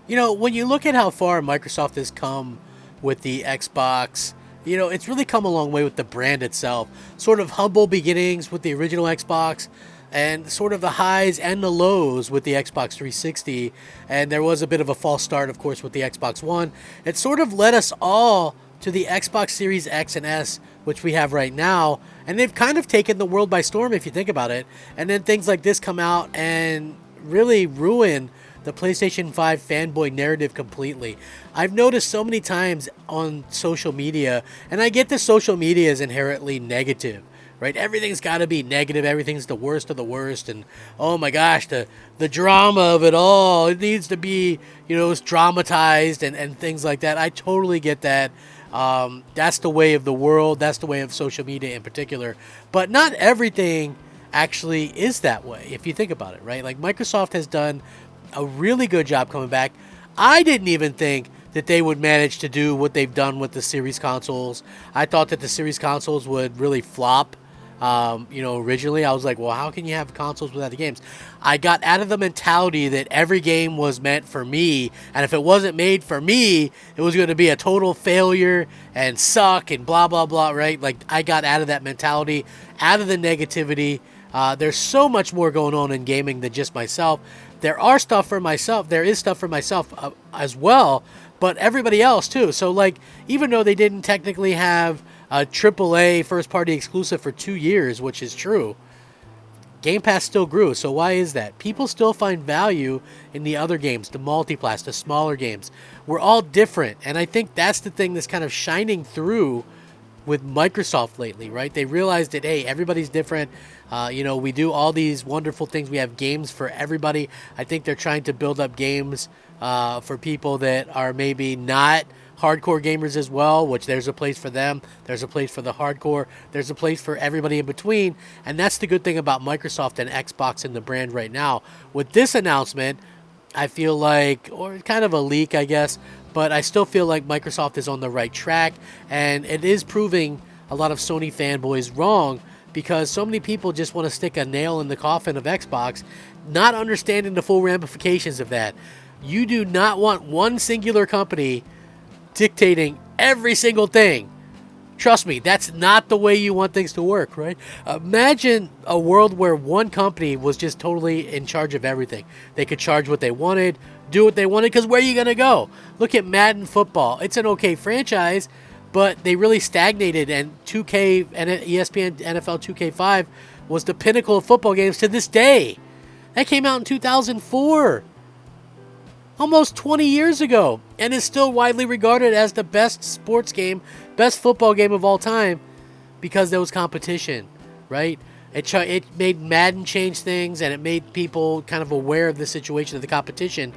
When you look at how far Microsoft has come with the Xbox, it's really come a long way with the brand itself. Sort of humble beginnings with the original Xbox, and sort of the highs and the lows with the Xbox 360. And there was a bit of a false start, of course, with the Xbox One. It sort of led us all to the Xbox Series X and S, which we have right now. And they've kind of taken the world by storm if you think about it. And then things like this come out and really ruin the PlayStation 5 fanboy narrative completely. I've noticed so many times on social media, and I get that social media is inherently negative, right? Everything's got to be negative. Everything's the worst of the worst. And oh my gosh, the drama of it all, it needs to be, it's dramatized and things like that. I totally get that. That's the way of the world. That's the way of social media in particular. But not everything actually is that way if you think about it, right? Like Microsoft has done a really good job coming back. I didn't even think that they would manage to do what they've done with the series consoles. I thought that the series consoles would really flop. Originally I was like, well, how can you have consoles without the games? I got out of the mentality that every game was meant for me, and if it wasn't made for me, it was going to be a total failure and suck and blah blah blah, right? Like, I got out of that mentality, out of the negativity. There's so much more going on in gaming than just myself. There is stuff for myself as well, but everybody else too. So, like, even though they didn't technically have a AAA first-party exclusive for 2 years, which is true, Game Pass still grew. So why is that? People still find value in the other games, the multiplass, the smaller games. We're all different, and I think that's the thing that's kind of shining through with Microsoft lately, right? They realized that, hey, everybody's different. We do all these wonderful things. We have games for everybody. I think they're trying to build up games for people that are maybe not hardcore gamers as well, which there's a place for them. There's a place for the hardcore. There's a place for everybody in between. And that's the good thing about Microsoft and Xbox and the brand right now. With this announcement, I feel like, or kind of a leak, I guess, but I still feel like Microsoft is on the right track, and it is proving a lot of Sony fanboys wrong, because so many people just want to stick a nail in the coffin of Xbox, not understanding the full ramifications of that. You do not want one singular company dictating every single thing. Trust me, that's not the way you want things to work, right? Imagine a world where one company was just totally in charge of everything. They could charge what they wanted, do what they wanted, because where are you going to go? Look at Madden football. It's an okay franchise, but they really stagnated, and 2K and ESPN NFL 2K5 was the pinnacle of football games to this day. That came out in 2004. Almost 20 years ago, and is still widely regarded as the best sports game, best football game of all time, because there was competition, right? It made Madden change things, and it made people kind of aware of the situation of the competition.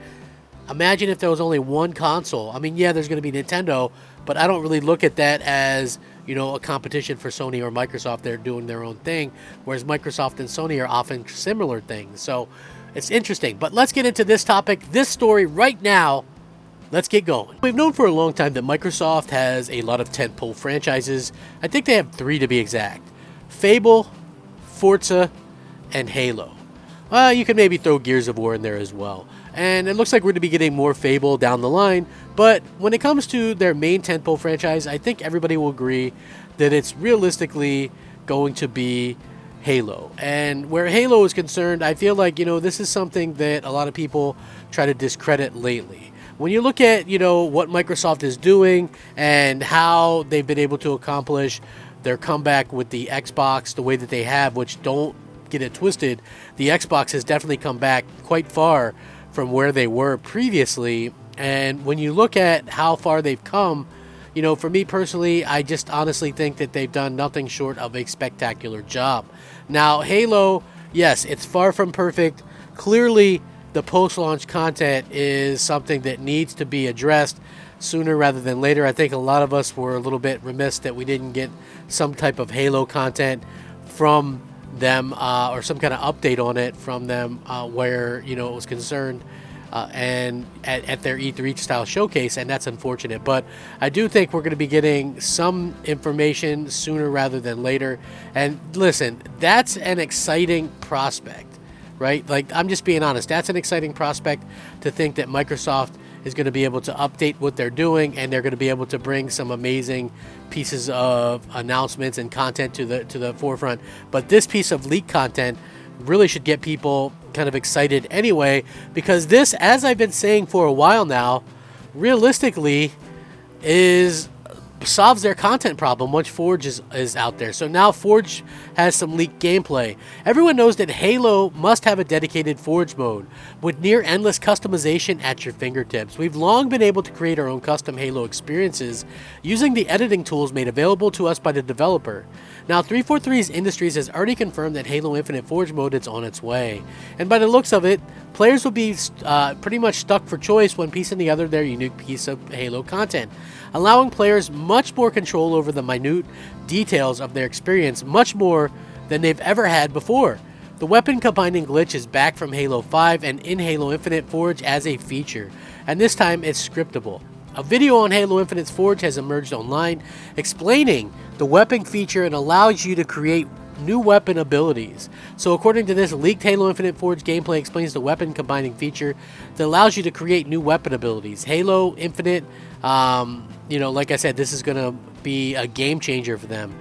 Imagine if there was only one console. I mean, yeah, there's going to be Nintendo, but I don't really look at that as, a competition for Sony or Microsoft. They're doing their own thing, whereas Microsoft and Sony are often similar things. So it's interesting. But let's get into this topic, this story right now. Let's get going. We've known for a long time that Microsoft has a lot of tentpole franchises. I think they have 3 to be exact. Fable, Forza, and Halo. You can maybe throw Gears of War in there as well. And it looks like we're going to be getting more Fable down the line. But when it comes to their main tentpole franchise, I think everybody will agree that it's realistically going to be Halo. And where Halo is concerned, I feel like, this is something that a lot of people try to discredit lately. When you look at, what Microsoft is doing and how they've been able to accomplish their comeback with the Xbox the way that they have, which, don't get it twisted, the Xbox has definitely come back quite far from where they were previously. And when you look at how far they've come, for me personally, I just honestly think that they've done nothing short of a spectacular job. Now, Halo, yes, it's far from perfect. Clearly, the post-launch content is something that needs to be addressed sooner rather than later. I think a lot of us were a little bit remiss that we didn't get some type of Halo content from them, or some kind of update on it from them, where it was concerned, and at their E3 style showcase, and that's unfortunate. But I do think we're going to be getting some information sooner rather than later. And listen, that's an exciting prospect, right? Like, I'm just being honest. That's an exciting prospect to think that Microsoft is going to be able to update what they're doing, and they're going to be able to bring some amazing pieces of announcements and content to the forefront. But this piece of leak content really should get people kind of excited anyway, because this, as I've been saying for a while now, realistically solves their content problem once Forge is out there. So now Forge has some leaked gameplay. Everyone knows that Halo must have a dedicated Forge mode with near endless customization at your fingertips. We've long been able to create our own custom Halo experiences using the editing tools made available to us by the developer. Now 343 Industries has already confirmed that Halo Infinite Forge mode is on its way, and by the looks of it, players will be pretty much stuck for choice when piecing together their unique piece of Halo content, allowing players much more control over the minute details of their experience, much more than they've ever had before. The weapon combining glitch is back from Halo 5 and in Halo Infinite Forge as a feature, and this time it's scriptable. A video on Halo Infinite's Forge has emerged online explaining the weapon feature and allows you to create new weapon abilities. So according to this, leaked Halo Infinite Forge gameplay explains the weapon combining feature that allows you to create new weapon abilities. Halo Infinite, like I said, this is going to be a game changer for them.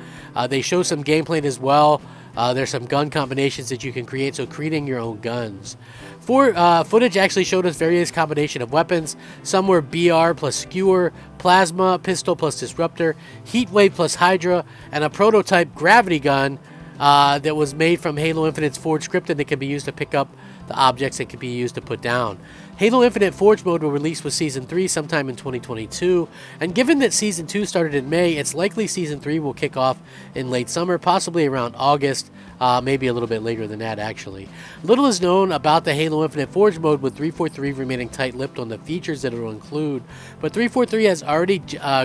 They show some gameplay as well. There's some gun combinations that you can create, so creating your own guns. Footage actually showed us various combination of weapons. Some were BR plus Skewer, Plasma, Pistol plus Disruptor, Heatwave plus Hydra, and a prototype gravity gun that was made from Halo Infinite's Forge script, and that can be used to pick up the objects that can be used to put down. Halo Infinite Forge mode will release with Season 3 sometime in 2022, and given that Season 2 started in May, it's likely Season 3 will kick off in late summer, possibly around August, maybe a little bit later than that actually. Little is known about the Halo Infinite Forge mode, with 343 remaining tight-lipped on the features that it will include, but 343 has already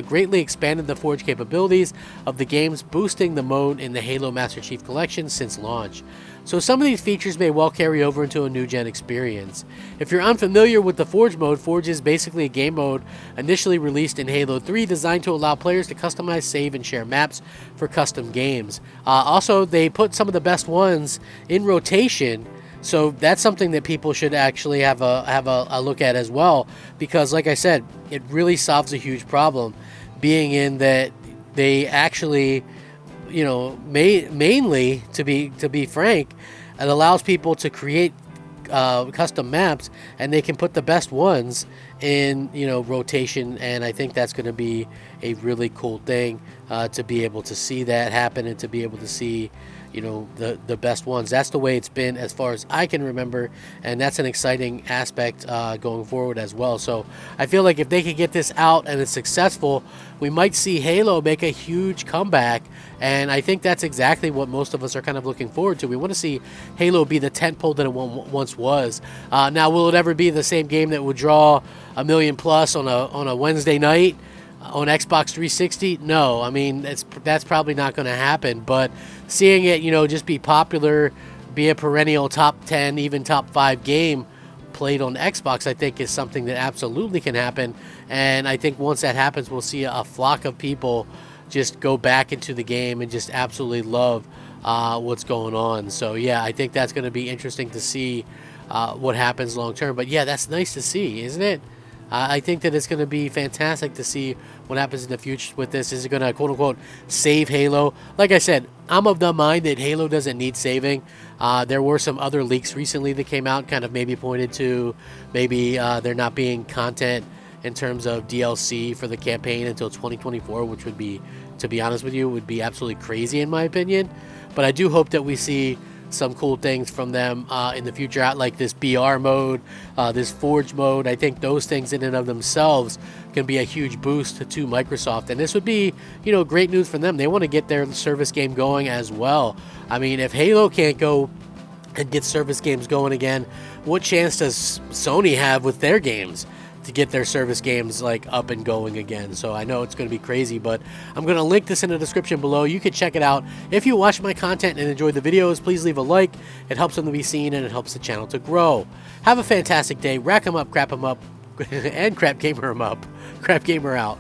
greatly expanded the Forge capabilities of the games, boosting the mode in the Halo Master Chief Collection since launch. So some of these features may well carry over into a new-gen experience. If you're unfamiliar with the Forge mode, Forge is basically a game mode initially released in Halo 3 designed to allow players to customize, save, and share maps for custom games. Also, they put some of the best ones in rotation, so that's something that people should actually have a look at as well, because like I said, it really solves a huge problem, being in that they actually, mainly, to be frank, it allows people to create custom maps, and they can put the best ones in rotation, and I think that's going to be a really cool thing to be able to see that happen, and to be able to see the best ones. That's the way it's been as far as I can remember, and that's an exciting aspect going forward as well. So I feel like if they can get this out and it's successful, we might see Halo make a huge comeback, and I think that's exactly what most of us are kind of looking forward to. We want to see Halo be the tentpole that it once was. Now, will it ever be the same game that would draw 1 million plus on a Wednesday night on Xbox 360? No, I mean, that's probably not going to happen, but seeing it, just be popular, be a perennial top 10, even top 5 game played on Xbox, I think is something that absolutely can happen. And I think once that happens, we'll see a flock of people just go back into the game and just absolutely love what's going on. So yeah, I think that's going to be interesting to see what happens long term. But yeah, that's nice to see, isn't it? I think that it's going to be fantastic to see what happens in the future with this. Is it going to, quote-unquote, save Halo? Like I said, I'm of the mind that Halo doesn't need saving. There were some other leaks recently that came out, kind of maybe pointed to maybe there not being content in terms of DLC for the campaign until 2024, which would be, to be honest with you, would be absolutely crazy in my opinion. But I do hope that we see some cool things from them in the future, like this BR mode, this Forge mode. I think those things in and of themselves can be a huge boost to Microsoft, and this would be, great news for them. They want to get their service game going as well. I mean, if Halo can't go and get service games going again, what chance does Sony have with their games to get their service games up and going again? So I know it's going to be crazy, but I'm going to link this in the description below. You can check it out. If you watch my content and enjoy the videos, please leave a like. It helps them to be seen, and it helps the channel to grow. Have a fantastic day. Rack 'em up, crap 'em up, and crap gamer 'em up. Crap gamer out.